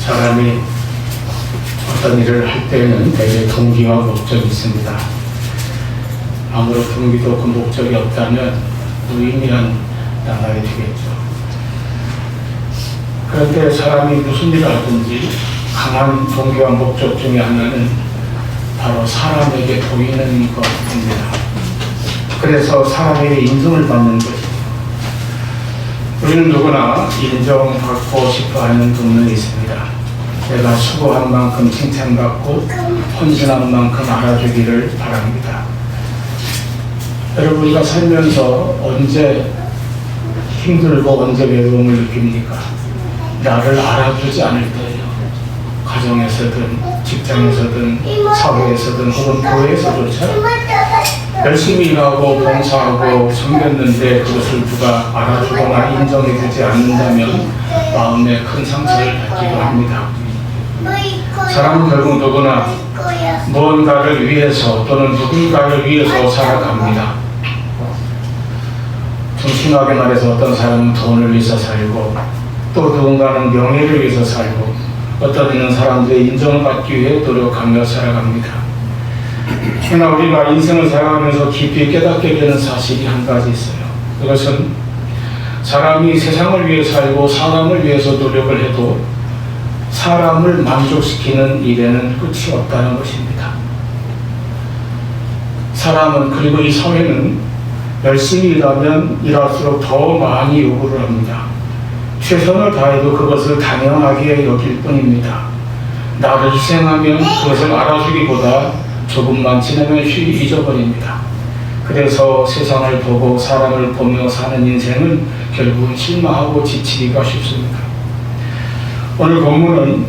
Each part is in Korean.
사람이 어떤 일을 할 때는 대개 동기와 목적이 있습니다. 아무런 동기도 없고 목적이 없다면 무의미한 나날이 되겠죠. 그런데 사람이 무슨 일을 하든지 강한 동기와 목적 중에 하나는 바로 사람에게 보이는 것입니다. 그래서 사람에게 인정을 받는 것입니다. 우리는 누구나 인정받고 싶어하는 본능이 있습니다. 내가 수고한 만큼 칭찬받고 헌신한 만큼 알아주기를 바랍니다. 여러분, 우리가 살면서 언제 힘들고 언제 외로움을 느낍니까? 나를 알아주지 않을 때예요. 가정에서든 직장에서든 사회에서든 혹은 교회에서조차 열심히 일하고 봉사하고 섬겼는데 그것을 누가 알아주거나 인정해주지 않는다면 마음에 큰 상처를 받기도 합니다. 사람은 결국 누구나 무언가를 위해서 또는 누군가를 위해서 살아갑니다. 좀 심하게 말해서 어떤 사람은 돈을 위해서 살고 또 누군가는 명예를 위해서 살고 어떤 이는 사람들의 인정을 받기 위해 노력하며 살아갑니다. 그러나 우리가 인생을 살아가면서 깊이 깨닫게 되는 사실이 한 가지 있어요. 그것은 사람이 세상을 위해 살고 사람을 위해서 노력을 해도 사람을 만족시키는 일에는 끝이 없다는 것입니다. 사람은, 그리고 이 사회는 열심히 일하면 일할수록 더 많이 요구를 합니다. 최선을 다해도 그것을 당연하게 여길 뿐입니다. 나를 희생하면 그것을 알아주기보다 조금만 지나면 쉬이 잊어버립니다. 그래서 세상을 보고 사람을 보며 사는 인생은 결국은 실망하고 지치기가 쉽습니다. 오늘 본문은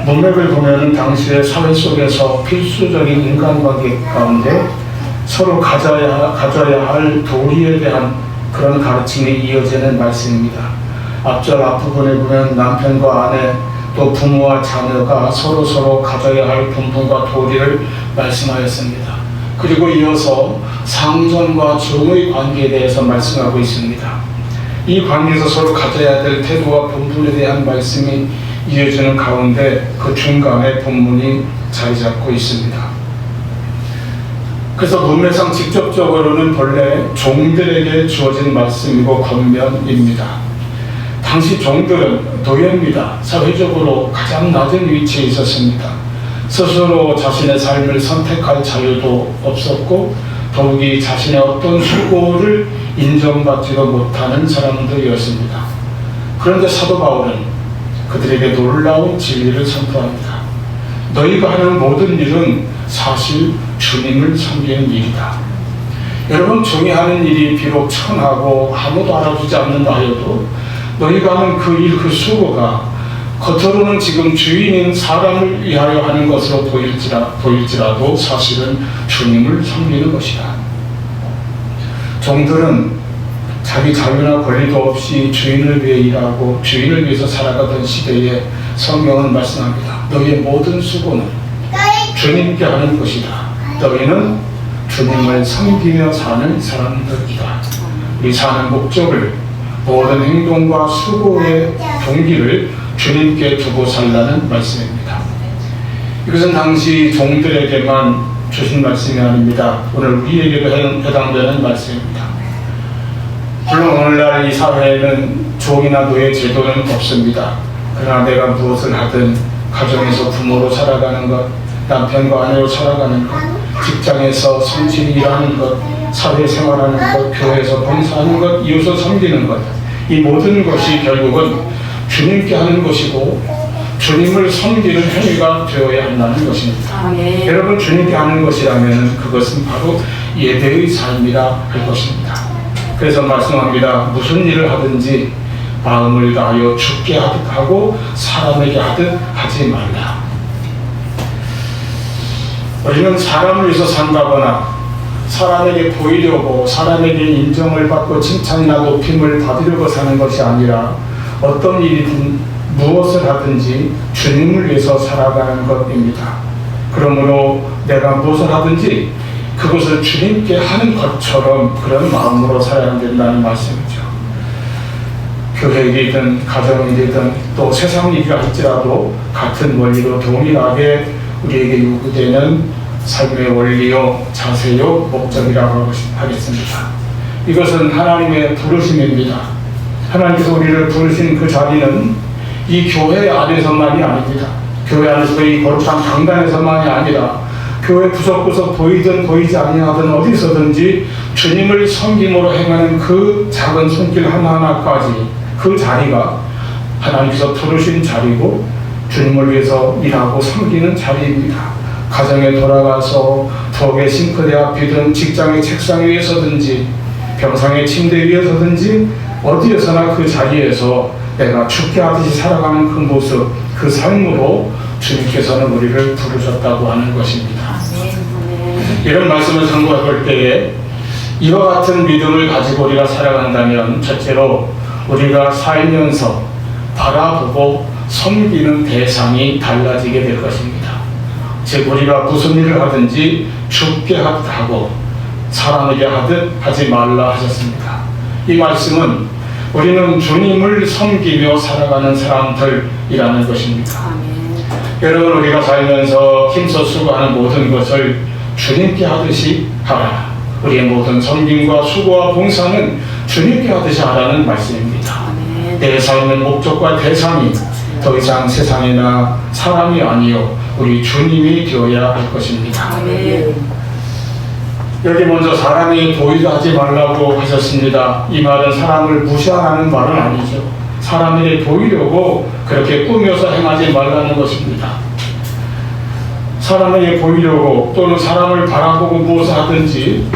문맥을 보면 당시의 사회 속에서 필수적인 인간관계 가운데 서로 가져야 할 도리에 대한 그런 가르침이 이어지는 말씀입니다. 앞절 앞부분에 보면 남편과 아내 또 부모와 자녀가 서로 가져야 할 본분과 도리를 말씀하였습니다. 그리고 이어서 상전과 종의 관계에 대해서 말씀하고 있습니다. 이 관계에서 서로 가져야 될 태도와 본분에 대한 말씀이 이어지는 가운데 그 중간에 본문이 자리 잡고 있습니다. 그래서 문맥상 직접적으로는 본래 종들에게 주어진 말씀이고 권면입니다. 당시 종들은 노예입니다. 사회적으로 가장 낮은 위치에 있었습니다. 스스로 자신의 삶을 선택할 자유도 없었고 더욱이 자신의 어떤 수고를 인정받지도 못하는 사람들이었습니다. 그런데 사도 바울은 그들에게 놀라운 진리를 선포합니다. 너희가 하는 모든 일은 사실 주님을 섬기는 일이다. 여러분, 종이 하는 일이 비록 천하고 아무도 알아주지 않는다 하여도 너희가 하는 그 일, 그 수고가 겉으로는 지금 주인인 사람을 위하여 하는 것으로 보일지라도 사실은 주님을 섬기는 것이다. 종들은 자기 자유나 권리도 없이 주인을 위해 일하고 주인을 위해서 살아가던 시대에 성경은 말씀합니다. 너희의 모든 수고는 주님께 하는 것이다. 너희는 주님을 섬기며 사는 사람들이다. 이 사는 목적을, 모든 행동과 수고의 동기를 주님께 두고 살라는 말씀입니다. 이것은 당시 종들에게만 주신 말씀이 아닙니다. 오늘 우리에게도 해당되는 말씀입니다. 물론 오늘날 이 사회에는 종이나 노예 제도는 없습니다. 그러나 내가 무엇을 하든 가정에서 부모로 살아가는 것, 남편과 아내로 살아가는 것, 직장에서 성실히 일하는 것, 사회생활하는 것, 교회에서 봉사하는 것, 이웃을 섬기는 것, 이 모든 것이 결국은 주님께 하는 것이고 주님을 섬기는 행위가 되어야 한다는 것입니다. 네. 여러분, 주님께 하는 것이라면 그것은 바로 예배의 삶이라 할 것입니다. 그래서 말씀합니다. 무슨 일을 하든지 마음을 다하여 주께 하고 사람에게 하듯 하지 말라. 우리는 사람을 위해서 산다거나 사람에게 보이려고 사람에게 인정을 받고 칭찬이나 높임을 받으려고 사는 것이 아니라 어떤 일이든 무엇을 하든지 주님을 위해서 살아가는 것입니다. 그러므로 내가 무엇을 하든지 그것을 주님께 하는 것처럼 그런 마음으로 살아야 된다는 말씀이죠. 교회 일이든 가정 일이든 또 세상 일이라 할지라도 같은 원리로 동일하게 우리에게 요구되는 삶의 원리요, 자세요, 목적이라고 하겠습니다. 이것은 하나님의 부르심입니다. 하나님께서 우리를 부르신 그 자리는 이 교회 안에서만이 아닙니다. 교회 안에서 이 거룩한 강단에서만이 아니라 교회 구석구석 보이든 보이지 아니하든 어디서든지 주님을 섬김으로 행하는 그 작은 손길 하나하나까지 그 자리가 하나님께서 부르신 자리고 주님을 위해서 일하고 섬기는 자리입니다. 가정에 돌아가서 부엌의 싱크대 앞이든 직장의 책상 위에서든지 병상의 침대 위에서든지 어디에서나 그 자리에서 내가 죽게 하듯이 살아가는 그 모습, 그 삶으로 주님께서는 우리를 부르셨다고 하는 것입니다. 이런 말씀을 상고할 때에 이와 같은 믿음을 가지고 우리가 살아간다면 첫째로 우리가 살면서 바라보고 섬기는 대상이 달라지게 될 것입니다. 즉 우리가 무슨 일을 하든지 죽게 하고 사람에게 하듯 하지 말라 하셨습니다. 이 말씀은 우리는 주님을 섬기며 살아가는 사람들이라는 것입니다. 여러분, 우리가 살면서 힘써 수고하는 모든 것을 주님께 하듯이 하라. 우리의 모든 섬김과 수고와 봉사는 주님께 하듯이 하라는 말씀입니다. 내 삶의 목적과 대상이 더 이상 세상이나 사람이 아니요 우리 주님이 되어야 할 것입니다. 여기 먼저 사람이 보이게 하지 말라고 하셨습니다. 이 말은 사람을 무시하라는 말은 아니죠. 사람에게 보이려고 그렇게 꾸며서 행하지 말라는 것입니다. 사람에게 보이려고 또는 사람을 바라보고 무엇을 하든지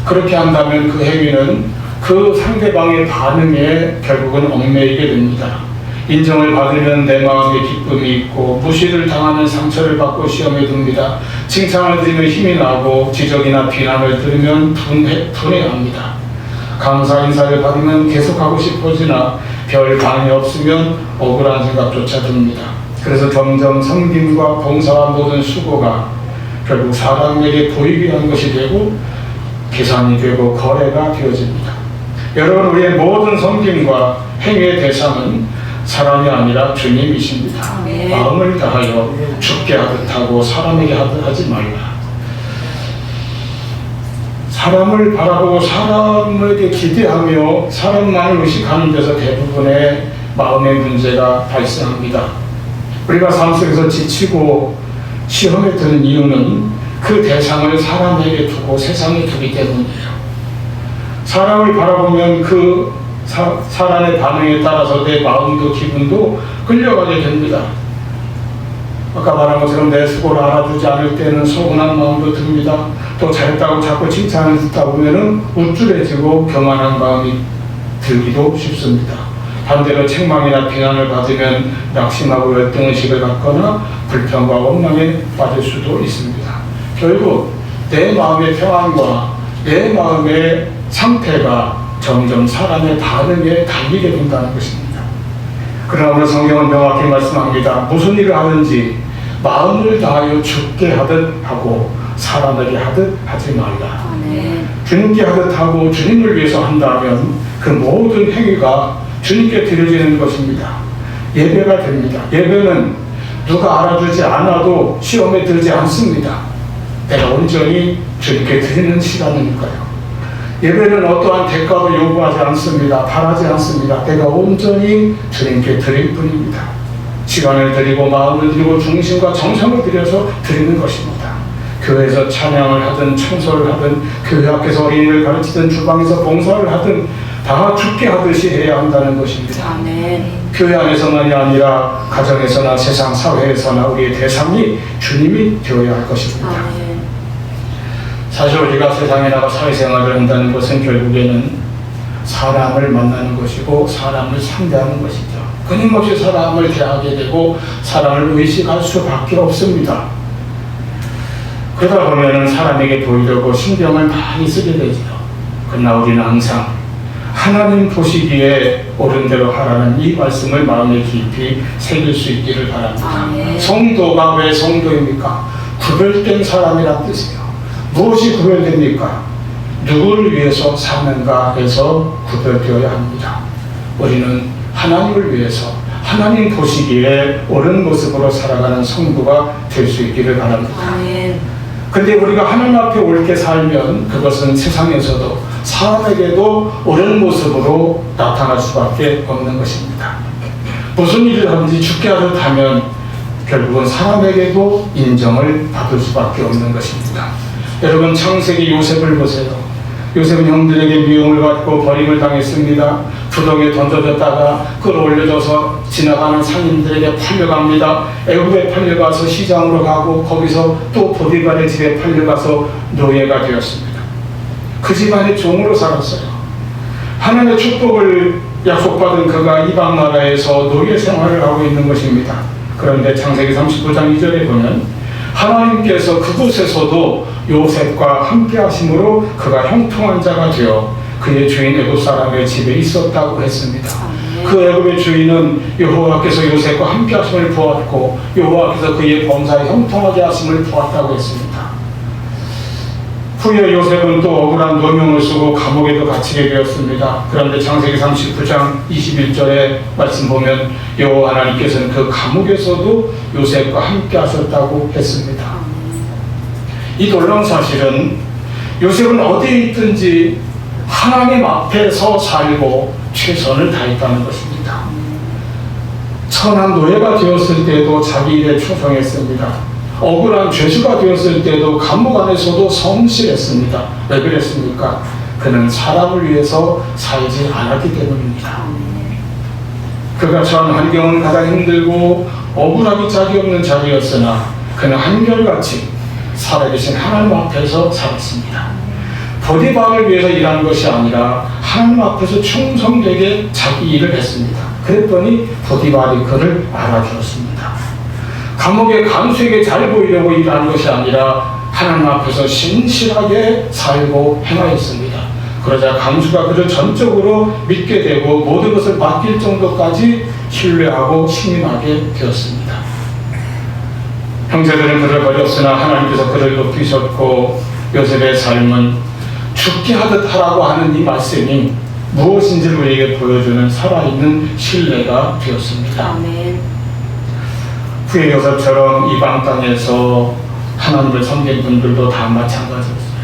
그렇게 한다면 그 행위는 그 상대방의 반응에 결국은 얽매이게 됩니다. 인정을 받으면 내 마음에 기쁨이 있고 무시를 당하면 상처를 받고 시험에 듭니다. 칭찬을 들으면 힘이 나고 지적이나 비난을 들으면 분해합니다. 감사 인사를 받으면 계속하고 싶어지나 별 반응이 없으면 억울한 생각조차 듭니다. 그래서 점점 섬김과 봉사와 모든 수고가 결국 사람에게 보이기 위한 것이 되고 계산이 되고 거래가 되어집니다. 여러분, 우리의 모든 섬김과 행위의 대상은 사람이 아니라 주님이십니다. 마음을 다하여 죽게 하듯 하고 사람에게 하듯 하지 말라. 사람을 바라보고 사람에게 기대하며 사람만을 의식하는 데서 대부분의 마음의 문제가 발생합니다. 우리가 삶 속에서 지치고 시험에 드는 이유는 그 대상을 사람에게 두고 세상에 두기 때문이에요. 사람을 바라보면 그 사람의 반응에 따라서 내 마음도 기분도 끌려가게 됩니다. 아까 말한 것처럼 내 수고를 알아주지 않을 때는 서운한 마음도 듭니다. 또 잘했다고 자꾸 칭찬을 듣다 보면 우쭐해지고 교만한 마음이 들기도 쉽습니다. 반대로 책망이나 비난을 받으면 낙심하고 열등의식을 갖거나 불평과 원망에 빠질 수도 있습니다. 결국 내 마음의 평안과 내 마음의 상태가 점점 사람의 반응에 달리게 된다는 것입니다. 그러나 오늘 성경은 명확히 말씀합니다. 무슨 일을 하든지 마음을 다하여 죽게 하듯 하고 사람에게 하듯 하지 말라. 주님께 하듯 하고 주님을 위해서 한다면 그 모든 행위가 주님께 드려지는 것입니다. 예배가 됩니다. 예배는 누가 알아주지 않아도 시험에 들지 않습니다. 내가 온전히 주님께 드리는 시간이니까요. 예배는 어떠한 대가도 요구하지 않습니다. 바라지 않습니다. 내가 온전히 주님께 드릴 뿐입니다. 시간을 드리고 마음을 드리고 중심과 정성을 들여서 드리는 것입니다. 교회에서 찬양을 하든 청소를 하든 교회 앞에서 어린이를 가르치든 주방에서 봉사를 하든 다 죽게 하듯이 해야 한다는 것입니다. 교회 안에서만이 아니라 가정에서나 세상 사회에서나 우리의 대상이 주님이 되어야 할 것입니다. 사실 우리가 세상에 나가 사회생활을 한다는 것은 결국에는 사람을 만나는 것이고 사람을 상대하는 것이죠. 끊임없이 사람을 대하게 되고 사람을 의식할 수밖에 없습니다. 그러다 보면 사람에게 보이려고 신경을 많이 쓰게 되죠. 그러나 우리는 항상 하나님 보시기에 옳은 대로 하라는 이 말씀을 마음에 깊이 새길 수 있기를 바랍니다. 성도가 왜 성도입니까? 구별된 사람이란 뜻이에요. 무엇이 구별됩니까? 누구를 위해서 사는가 해서 구별되어야 합니다. 우리는 하나님을 위해서 하나님 보시기에 옳은 모습으로 살아가는 성도가 될 수 있기를 바랍니다. 근데 우리가 하나님 앞에 옳게 살면 그것은 세상에서도 사람에게도 옳은 모습으로 나타날 수밖에 없는 것입니다. 무슨 일을 하든지 죽게 하듯 하면 결국은 사람에게도 인정을 받을 수밖에 없는 것입니다. 여러분, 창세기 요셉을 보세요. 요셉은 형들에게 미움을 받고 버림을 당했습니다. 부동에 던져졌다가 끌어올려져서 지나가는 상인들에게 팔려갑니다. 애굽에 팔려가서 시장으로 가고 거기서 또 보디발의 집에 팔려가서 노예가 되었습니다. 그 집안의 종으로 살았어요. 하나님의 축복을 약속받은 그가 이방 나라에서 노예 생활을 하고 있는 것입니다. 그런데 창세기 39장 2절에 보면 하나님께서 그곳에서도 요셉과 함께 하심으로 그가 형통한 자가 되어 그의 주인 애굽 사람의 집에 있었다고 했습니다. 그 애굽의 주인은 여호와께서 요셉과 함께 하심을 보았고 여호와께서 그의 범사에 형통하게 하심을 보았다고 했습니다. 후에 요셉은 또 억울한 노명을 쓰고 감옥에도 갇히게 되었습니다. 그런데 창세기 39장 21절에 말씀 보면 여호와 하나님께서는 그 감옥에서도 요셉과 함께 하셨다고 했습니다. 이 놀라운 사실은 요셉은 어디에 있든지 하나님 앞에서 살고 최선을 다했다는 것입니다. 천한 노예가 되었을 때도 자기 일에 충성했습니다. 억울한 죄수가 되었을 때도 감옥 안에서도 성실했습니다. 왜 그랬습니까? 그는 사람을 위해서 살지 않았기 때문입니다. 그가 처한 환경은 가장 힘들고 억울하기 짝이 없는 자리였으나 그는 한결같이 살아계신 하나님 앞에서 살았습니다. 보디발을 위해서 일한 것이 아니라 하나님 앞에서 충성되게 자기 일을 했습니다. 그랬더니 보디발이 그를 알아주었습니다. 감옥의 간수에게 잘 보이려고 일한 것이 아니라 하나님 앞에서 신실하게 살고 행하였습니다. 그러자 간수가 그를 전적으로 믿게 되고 모든 것을 맡길 정도까지 신뢰하고 신임하게 되었습니다. 형제들은 그를 버렸으나 하나님께서 그를 높이셨고 요셉의 삶은 죽게 하듯 하라고 하는 이 말씀이 무엇인지를 우리에게 보여주는 살아있는 신뢰가 되었습니다. 아멘. 후에 요셉처럼 이방 땅에서 하나님을 섬긴 분들도 다 마찬가지였어요.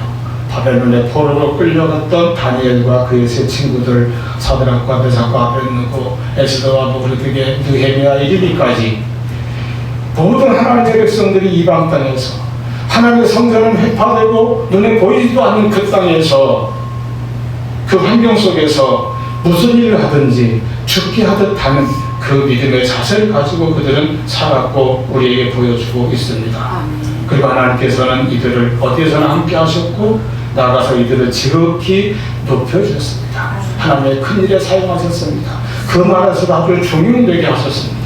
바벨론의 포로로 끌려갔던 다니엘과 그의 세 친구들 사드락과 메삭과 아벳느고 에스더와 모르드게 느헤미야 이르기까지 모든 하나님의 백성들이 이방 땅에서 하나님의 성전은 회파되고 눈에 보이지도 않는 그 땅에서 그 환경 속에서 무슨 일을 하든지 죽게 하듯 하는 그 믿음의 자세를 가지고 그들은 살았고 우리에게 보여주고 있습니다. 그리고 하나님께서는 이들을 어디에서나 함께 하셨고 나가서 이들을 지극히 높여주셨습니다. 하나님의 큰 일에 사용하셨습니다. 그 나라에서도 아주 중용되게 하셨습니다.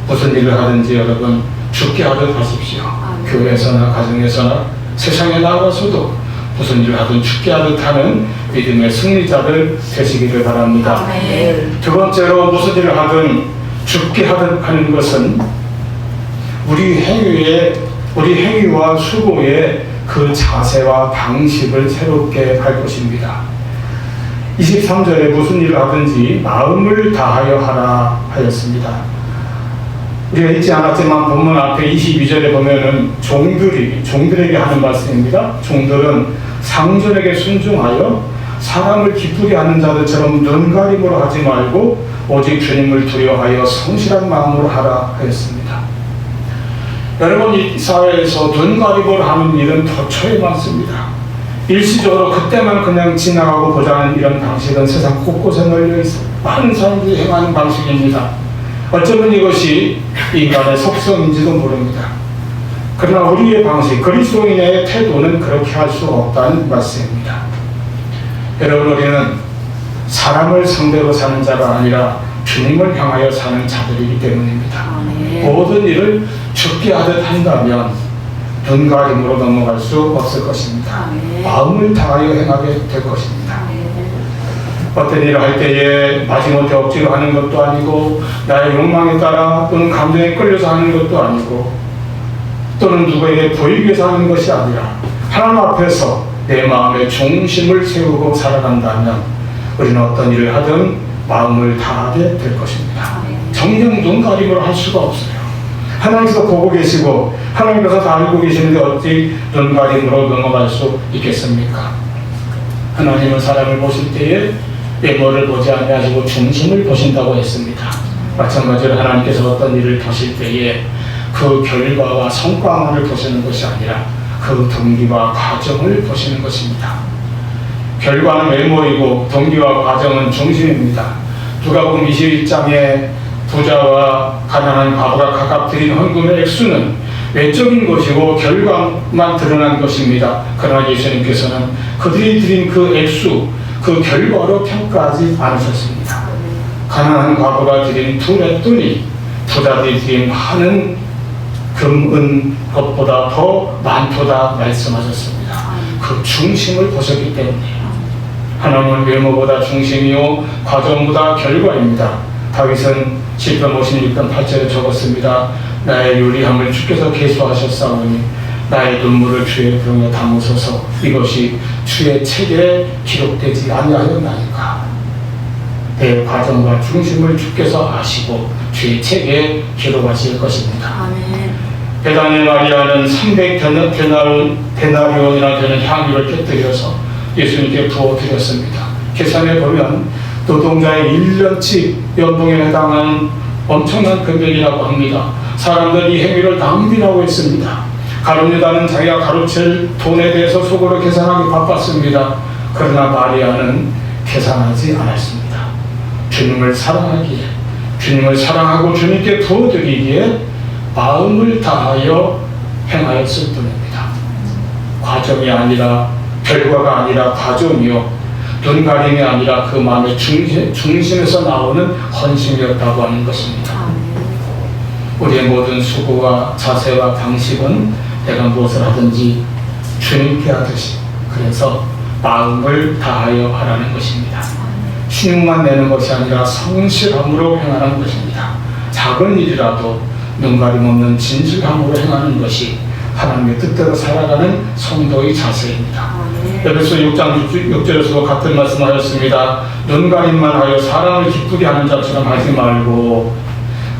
무슨 일을 하든지 여러분 죽게 하듯 하십시오. 교회에서나 가정에서나 세상에 나가서도 무슨 일을 하든 죽게 하듯 하는 믿음의 승리자들 되시기를 바랍니다. 두 번째로 무슨 일을 하든 죽게 하듯 하는 것은 우리 행위와 수고의 그 자세와 방식을 새롭게 할 것입니다. 23절에 무슨 일을 하든지 마음을 다하여 하라 하였습니다. 우리가 읽지 않았지만 본문 앞에 22절에 보면은 종들에게 하는 말씀입니다. 종들은 상전에게 순종하여 사람을 기쁘게 하는 자들처럼 눈가림으로 하지 말고 오직 주님을 두려워하여 성실한 마음으로 하라 하였습니다. 여러분, 이 사회에서 눈가림으로 하는 일은 도처에 많습니다. 일시적으로 그때만 그냥 지나가고 보자는 이런 방식은 세상 곳곳에 널려 있어 많은 사람들이 행하는 방식입니다. 어쩌면 이것이 인간의 속성인지도 모릅니다. 그러나 우리의 방식, 그리스도인의 태도는 그렇게 할 수 없다는 말씀입니다. 여러분, 우리는 사람을 상대로 사는 자가 아니라 주님을 향하여 사는 자들이기 때문입니다. 모든 일을 죽게 하듯 한다면 눈가림으로 넘어갈 수 없을 것입니다. 마음을 다하여 행하게 될 것입니다. 어떤 일을 할 때에 마지못해 억지로 하는 것도 아니고 나의 욕망에 따라 또는 감정에 끌려서 하는 것도 아니고 또는 누구에게 보이기 위해서 하는 것이 아니라 하나님 앞에서 내 마음의 중심을 세우고 살아간다면 우리는 어떤 일을 하든 마음을 다하게 될 것입니다. 정녕 눈 가림으로 할 수가 없어요. 하나님께서 보고 계시고 하나님께서 다 알고 계시는데 어찌 눈 가림으로 넘어갈 수 있겠습니까? 하나님은 사람을 보실 때에 외모를 보지 아니하시고 중심을 보신다고 했습니다. 마찬가지로 하나님께서 어떤 일을 보실 때에 그 결과와 성과만을 보시는 것이 아니라 그 동기와 과정을 보시는 것입니다. 결과는 외모이고 동기와 과정은 중심입니다. 누가복음 21장에 부자와 가난한 과부가 각각 드린 헌금의 액수는 외적인 것이고 결과만 드러난 것입니다. 그러나 예수님께서는 그들이 드린 그 액수, 그 결과로 평가하지 않으셨습니다. 가난한 과부가 드린 두 렛돈이 부자들이 드린 많은 금, 은 것보다 더 많도다 말씀하셨습니다. 그 중심을 보셨기 때문이에요. 하나님은 외모보다 중심이요 과정보다 결과입니다. 다윗은 시편 56편 8절에 적었습니다. 나의 유리함을 주께서 계수하셨사오니 나의 눈물을 주의 병에 담으소서. 이것이 주의 책에 기록되지 아니하였나이까. 내 과정과 중심을 주께서 아시고 주의 책에 기록하실 것입니다. 아멘. 베다니엘 마리아는 300데나리온이나 되는 향유를 깨뜨려서 예수님께 부어드렸습니다. 계산해 보면 노동자의 1년치 연봉에 해당하는 엄청난 금액이라고 합니다. 사람들이 이 행위를 낭비라고 했습니다. 가룟유다는 자기가 가로챌 돈에 대해서 속으로 계산하기 바빴습니다. 그러나 마리아는 계산하지 않았습니다. 주님을 사랑하기에, 주님을 사랑하고 주님께 부어드리기에 마음을 다하여 행하였을 뿐입니다. 과정이 아니라, 결과가 아니라 과정이요, 눈가림이 아니라 그 마음의 중심에서 나오는 헌신이었다고 하는 것입니다. 우리의 모든 수고와 자세와 방식은 내가 무엇을 하든지 주님께 하듯이, 그래서 마음을 다하여 하라는 것입니다. 신용만 내는 것이 아니라 성실함으로 행하는 것입니다. 작은 일이라도 눈가림 없는 진실함으로 행하는 것이 하나님의 뜻대로 살아가는 성도의 자세입니다. 에베소 6장 6절에서도 같은 말씀하셨습니다. 눈가림만 하여 사람을 기쁘게 하는 자처럼 하지 말고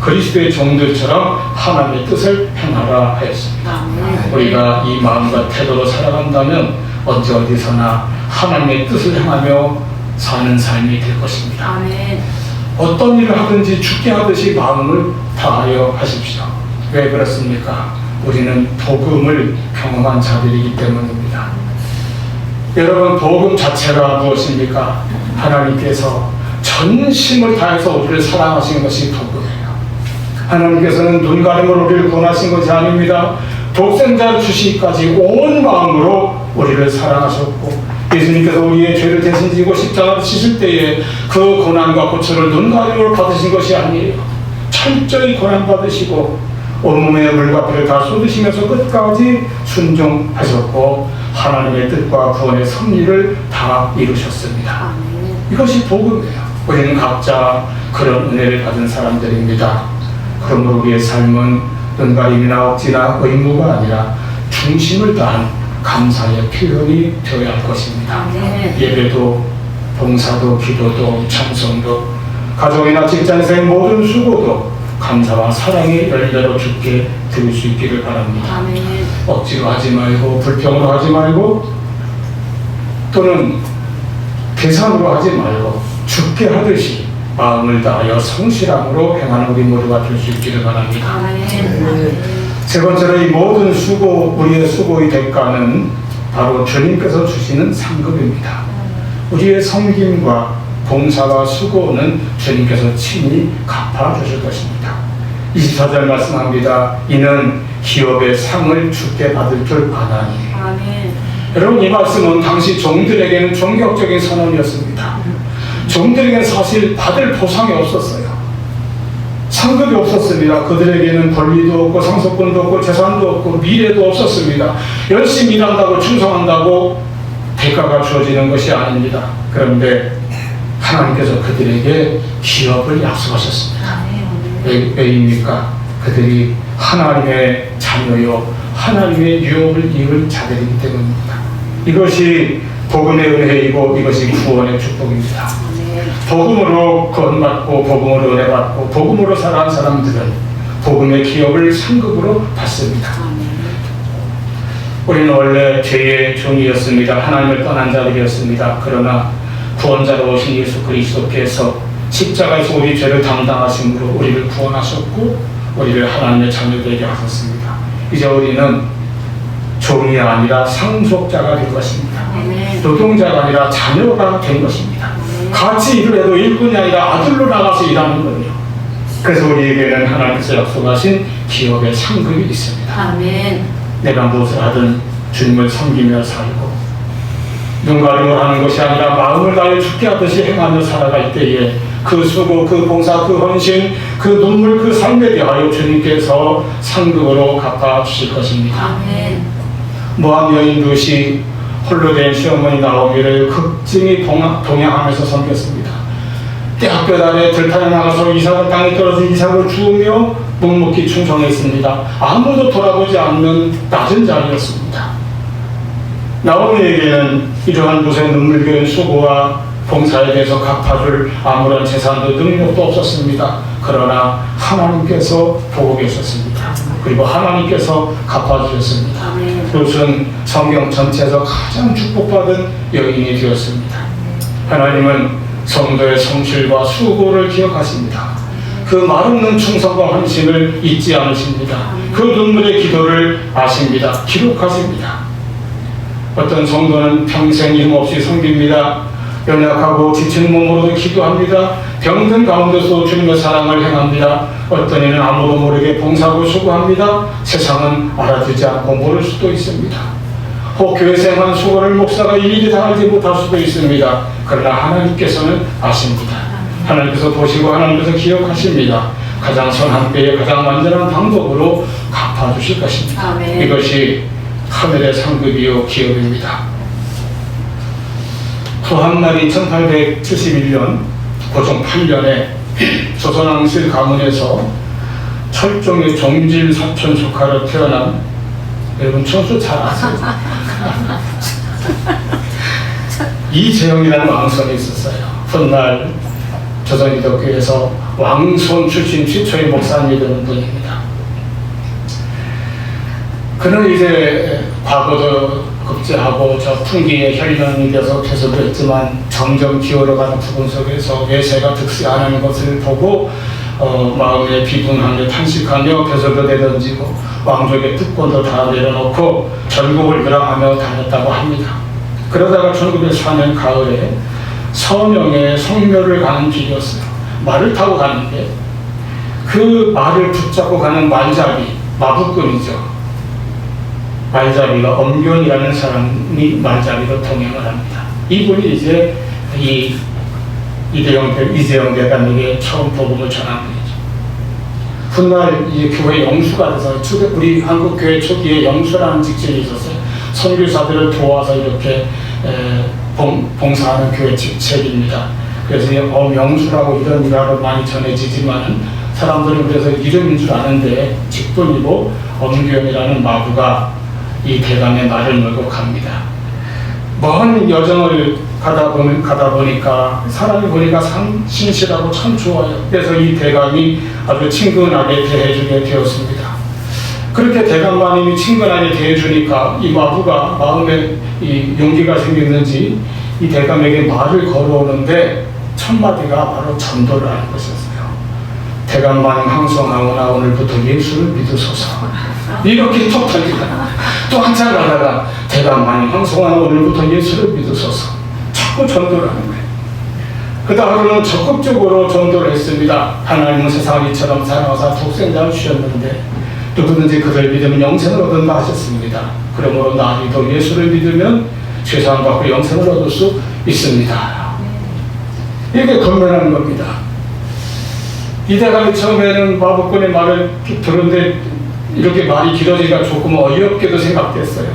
그리스도의 종들처럼 하나님의 뜻을 행하라 하였습니다. 우리가 이 마음과 태도로 살아간다면 언제 어디서나 하나님의 뜻을 행하며 사는 삶이 될 것입니다. 아멘. 어떤 일을 하든지 죽게 하듯이 마음을 다하여 하십시오. 왜 그렇습니까? 우리는 복음을 경험한 자들이기 때문입니다. 여러분, 복음 자체가 무엇입니까? 하나님께서 전심을 다해서 우리를 사랑하신 것이 복음이에요. 하나님께서는 눈가림으로 우리를 구원하신 것이 아닙니다. 독생자를 주시기까지 온 마음으로 우리를 사랑하셨고, 예수님께서 우리의 죄를 대신 지고 십자가를 치실 때에 그 고난과 고초를 눈가림으로 받으신 것이 아니에요. 철저히 고난받으시고 온몸에 물과 피를 다 쏟으시면서 끝까지 순종하셨고 하나님의 뜻과 구원의 섭리를 다 이루셨습니다. 이것이 복음이에요. 우리는 각자 그런 은혜를 받은 사람들입니다. 그러므로 우리의 삶은 눈가림이나 억지나 의무가 아니라 중심을 다한 감사의 표현이 되어야 할 것입니다. 예배도, 봉사도, 기도도, 찬송도, 가족이나 직장에서의 모든 수고도 감사와 사랑의 열매로 주께 드릴 수 있기를 바랍니다. 억지로 하지 말고, 불평으로 하지 말고, 또는 계산으로 하지 말고 주께 하듯이 마음을 다하여 성실함으로 행하는 우리 모두가 될 수 있기를 바랍니다. 세 번째로 이 모든 수고, 우리의 수고의 대가는 바로 주님께서 주시는 상급입니다. 우리의 섬김과 봉사와 수고는 주님께서 친히 갚아주실 것입니다. 24절 말씀합니다. 이는 기업의 상을 주께 받을 줄 아나니. 아멘. 여러분, 이 말씀은 당시 종들에게는 종교적인 선언이었습니다. 종들에게는 사실 받을 보상이 없었어요. 상급이 없었습니다. 그들에게는 권리도 없고 상속권도 없고 재산도 없고 미래도 없었습니다. 열심히 일한다고 충성한다고 대가가 주어지는 것이 아닙니다. 그런데 하나님께서 그들에게 기업을 약속하셨습니다. 왜입니까? 그들이 하나님의 자녀요 하나님의 유업을 이을 자들이기 때문입니다. 이것이 복음의 은혜이고 이것이 구원의 축복입니다. 복음으로 구원받고 복음으로 은혜받고 복음으로 살아간 사람들은 복음의 기업을 상급으로 받습니다. 우리는 원래 죄의 종이었습니다. 하나님을 떠난 자들이었습니다. 그러나 구원자로 오신 예수 그리스도께서 십자가에서 우리 죄를 담당하심으로 우리를 구원하셨고 우리를 하나님의 자녀되게 하셨습니다. 이제 우리는 종이 아니라 상속자가 된 것입니다. 노동자가 아니라 자녀가 된 것입니다. 같이 일을 해도 일꾼이 아니라 아들로 나가서 일하는 거예요. 그래서 우리에게는 하나님께서 약속하신 기업의 상급이 있습니다. 아멘. 내가 무엇을 하든 주님을 섬기며 살고 눈 가림을 하는 것이 아니라 마음을 다해 죽게 하듯이 행하며 살아갈 때에 그 수고, 그 봉사, 그 헌신, 그 눈물, 그 삶에 대하여 주님께서 상급으로 갚아주실 것입니다. 아멘. 모함 여인 룻이 홀로 된 시어머니 나오미를 극진히 동행하면서 섬겼습니다. 대학교 달에 들판에 나가서 이삭을 땅에 떨어진 이삭을 주우며 묵묵히 충성했습니다. 아무도 돌아보지 않는 낮은 자리였습니다. 나오미에게는 이러한 룻의 눈물겨운 수고와 봉사에 대해서 갚아줄 아무런 재산도 능력도 없었습니다. 그러나 하나님께서 보고 계셨습니다. 그리고 하나님께서 갚아주셨습니다. 룻은 성경 전체에서 가장 축복받은 여인이 되었습니다. 하나님은 성도의 성실과 수고를 기억하십니다. 그 말없는 충성과 헌신을 잊지 않으십니다. 그 눈물의 기도를 아십니다. 기록하십니다. 어떤 성도는 평생 힘없이 섬깁니다. 연약하고 지친 몸으로도 기도합니다. 병든 가운데서 주님의 사랑을 행합니다. 어떤 이는 아무도 모르게 봉사하고 수고합니다. 세상은 알아듣지 않고 모를 수도 있습니다. 혹 교회 생활 수고를 목사가 일일이 다 알지 못할 수도 있습니다. 그러나 하나님께서는 아십니다. 하나님께서 보시고 하나님께서 기억하십니다. 가장 선한 때에 가장 완전한 방법으로 갚아주실 것입니다. 아멘. 이것이 하늘의 상급이요 기업입니다. 또 한 날이 1871년 고종 8년에 조선왕실 가문에서 철종의 종질 사촌 조카로 태어난, 여러분 청소 잘 아세요? 이재영이라는 왕손이 있었어요. 훗날 조선기독교에서 왕손 출신 최초의 목사님이 되는 분입니다. 그는 이제 과거도 급제하고 저 풍기의 혈연이 되어서 퇴소도 했지만 점점 기울어가는 부분 속에서 외세가 득세하는 것을 보고 마음에 비분하며 탄식하며 벼슬도 내던지고 왕족의 특권도 다 내려놓고 전국을 유랑하며 다녔다고 합니다. 그러다가 1904년 가을에 서명에 성묘를 가는 길이었어요. 말을 타고 가는데 그 말을 붙잡고 가는 말잡이, 마부꾼이죠. 말잡이가 엄견이라는 사람이 말잡이로 동행을 합니다. 이분이 이제 이재영 대감에게 처음 복음을 전한 분이죠. 훗날 이 교회 영수가 돼서 우리 한국 교회 초기에 영수라는 직책이 있었어요. 선교사들을 도와서 이렇게 봉사하는 교회 직책입니다. 그래서 영수라고 이런 일화로 많이 전해지지만 사람들은 그래서 이름인 줄 아는데 직분이고 엄견이라는 마부가 이 대감의 말을 몰고 갑니다. 먼 여정을 가다 보니까 사람이 보니까 참 신실하고 참 좋아요. 그래서 이 대감이 아주 친근하게 대해주게 되었습니다. 그렇게 대감마님이 친근하게 대해주니까 이 마부가 마음에 이 용기가 생겼는지 이 대감에게 말을 걸어오는데 첫 마디가 바로 전도를 하는 것이었어요. 대감마님 항송하오나 오늘부터 예수를 믿으소서. 이렇게 톡 털리다. 또 한참 가다가 대감마님 항송하오나 오늘부터 예수를 믿으소서. 자꾸 전도를 하는 거예요. 그 다음으로는 적극적으로 전도를 했습니다. 하나님은 세상을 이처럼 사랑하사 독생자를 주셨는데 누구든지 그를 믿으면 영생을 얻는다 하셨습니다. 그러므로 나리도 예수를 믿으면 죄사함 받고 영생을 얻을 수 있습니다. 이게 건면하는 겁니다. 이 대감이 처음에는 마부꾼의 말을 들었는데 이렇게 말이 길어지니까 조금 어이없게도 생각됐어요.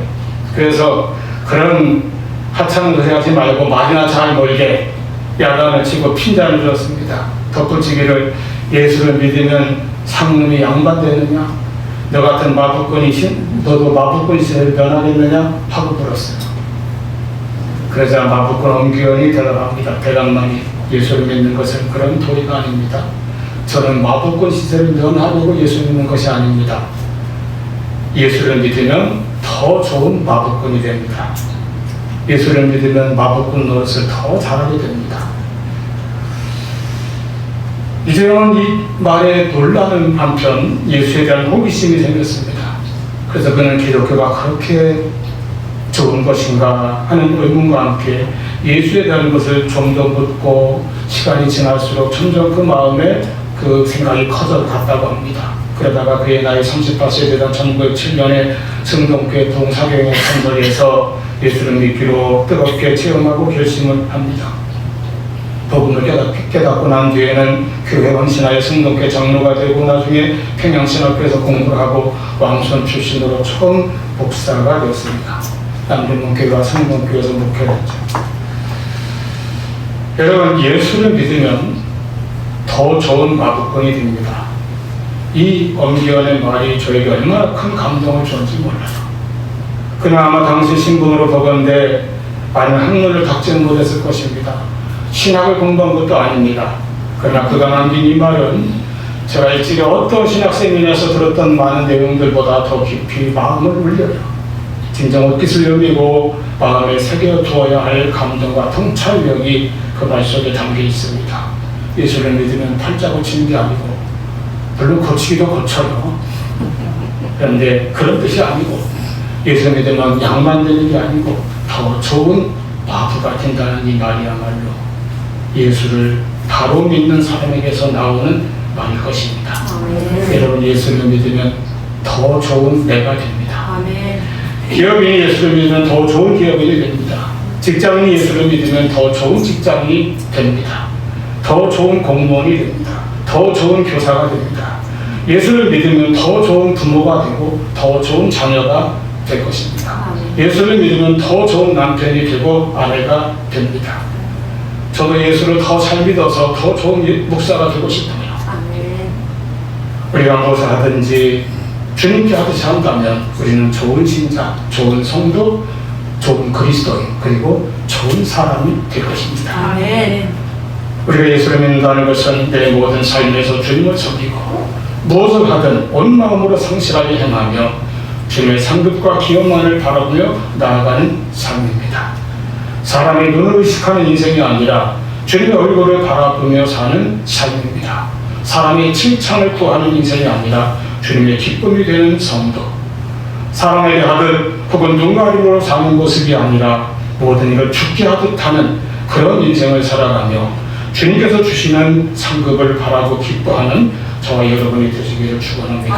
그래서 그런 하찮은 것을 하지 말고 말이나 잘 몰게 야단을 치고 핀잔을 들었습니다. 덧붙이기를 예수를 믿으면 상놈이 양반되느냐? 너 같은 너도 마부꾼이 변하겠느냐? 하고 물었어요. 그러자 마부꾼 엄기원이 대답합니다. 대감마님 예수를 믿는 것은 그런 도리가 아닙니다. 저는 마법권 시설을 면하려고 예수 믿는 것이 아닙니다. 예수를 믿으면 더 좋은 마법권이 됩니다. 예수를 믿으면 마법권 노릇을 더 잘하게 됩니다. 이제는 이 말에 놀라는 한편 예수에 대한 호기심이 생겼습니다. 그래서 그는 기독교가 그렇게 좋은 것인가 하는 의문과 함께 예수에 대한 것을 좀 더 묻고 시간이 지날수록 점점 그 마음에 그 생각이 커져 갔다고 합니다. 그러다가 그의 나이 38세에 되던 1907년에 성동교회 동사경의 선거리에서 예수를 믿기로 뜨겁게 체험하고 결심을 합니다. 복음을 깨닫고 난 뒤에는 교회 헌신하여 성동교회 장로가 되고 나중에 평양신학교에서 공부를 하고 왕손 출신으로 처음 목사가 되었습니다. 남대문교회와 성동교회에서 목회했죠. 여러분, 예수를 믿으면 더 좋은 마법권이 됩니다. 이 엄기원의 말이 저에게 얼마나 큰 감동을 줬는지 몰라요. 그는 아마 당시 신분으로 보건대 많은 학문을 닥치는 못했을 것입니다. 신학을 공부한 것도 아닙니다. 그러나 그가 남긴 이 말은 제가 일찍이 어떤 신학 세미나에서 들었던 많은 내용들보다 더 깊이 마음을 울려요. 진정 옷깃을 여미고 마음에 새겨두어야 할 감동과 통찰력이 그 말 속에 담겨 있습니다. 예수를 믿으면 팔자 고치는 게 아니고, 물론 고치기도 고쳐요. 그런데 그런 뜻이 아니고, 예수를 믿으면 양만 되는 게 아니고 더 좋은 마부가 된다는 이 말이야말로 예수를 바로 믿는 사람에게서 나오는 말일 것입니다. 아멘. 여러분, 예수를 믿으면 더 좋은 내가 됩니다. 아멘. 기업인이 예수를 믿으면 더 좋은 기업인이 됩니다. 직장인이 예수를 믿으면 더 좋은 직장인이 됩니다. 더 좋은 공무원이 됩니다. 더 좋은 교사가 됩니다. 예수를 믿으면 더 좋은 부모가 되고 더 좋은 자녀가 될 것입니다. 예수를 믿으면 더 좋은 남편이 되고 아내가 됩니다. 저도 예수를 더 잘 믿어서 더 좋은 목사가 되고 싶어요. 우리가 무엇을 하든지 주님께 하듯이 한다면 우리는 좋은 신자, 좋은 성도, 좋은 그리스도인, 그리고 좋은 사람이 될 것입니다. 아멘. 우리가 예수를 믿는다는 것은 내 모든 삶에서 주님을 섬기고 무엇을 하든 온 마음으로 성실하게 행하며 주님의 상급과 기업만을 바라보며 나아가는 삶입니다. 사람의 눈을 의식하는 인생이 아니라 주님의 얼굴을 바라보며 사는 삶입니다. 사람의 칭찬을 구하는 인생이 아니라 주님의 기쁨이 되는 성도. 사람에게 하듯 혹은 눈 가림으로 사는 모습이 아니라 모든 걸 죽게 하듯 하는 그런 인생을 살아가며 주님께서 주시는 상급을 바라고 기뻐하는 저와 여러분이 되시기를 축원합니다.